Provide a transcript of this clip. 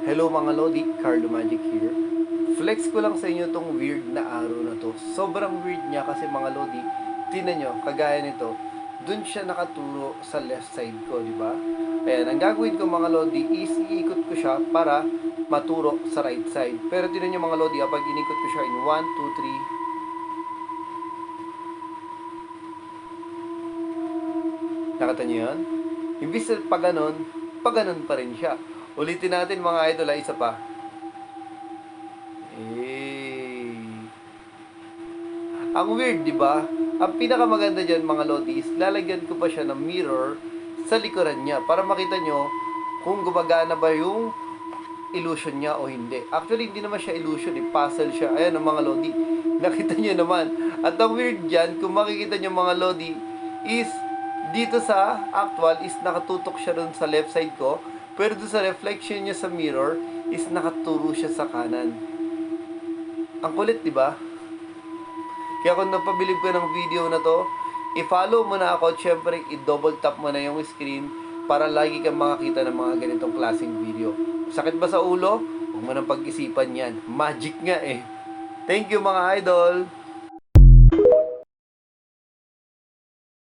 Hello mga Lodi, Carlo Magic here. Flex ko lang sa inyo tong weird na arrow na to. Sobrang weird niya kasi mga Lodi, tinan nyo, kagaya nito, dun siya nakaturo sa left side ko, di ba? Ayan, ang gagawin ko mga Lodi is iikot ko siya para maturo sa right side. Pero tinan nyo mga Lodi, kapag inikot ko siya in 1, 2, 3, nakita nyo yun? Imbis na pa ganon pa rin siya. Ulitin natin mga idol, isa pa. Ang weird, di ba? Ang pinakamaganda diyan mga lodi is lalagyan ko pa siya ng mirror sa likuran niya para makita nyo kung gumagana ba yung illusion niya o hindi. Actually, hindi naman siya illusion, puzzle siya. Ayan ang mga lodi. Nakita nyo naman. At ang weird dyan, kung makikita nyo mga lodi, is dito sa actual is nakatutok siya dun sa left side ko. Pero dun sa reflection niya sa mirror is nakaturo siya sa kanan. Ang kulit, di ba? Kaya kung napabilib ko ng video na to, i-follow mo na ako. Siyempre, i-double tap mo na yung screen para lagi kang makakita ng mga ganitong klaseng video. Sakit ba sa ulo? Huwag mo nang pag-isipan yan. Magic nga eh. Thank you mga idol!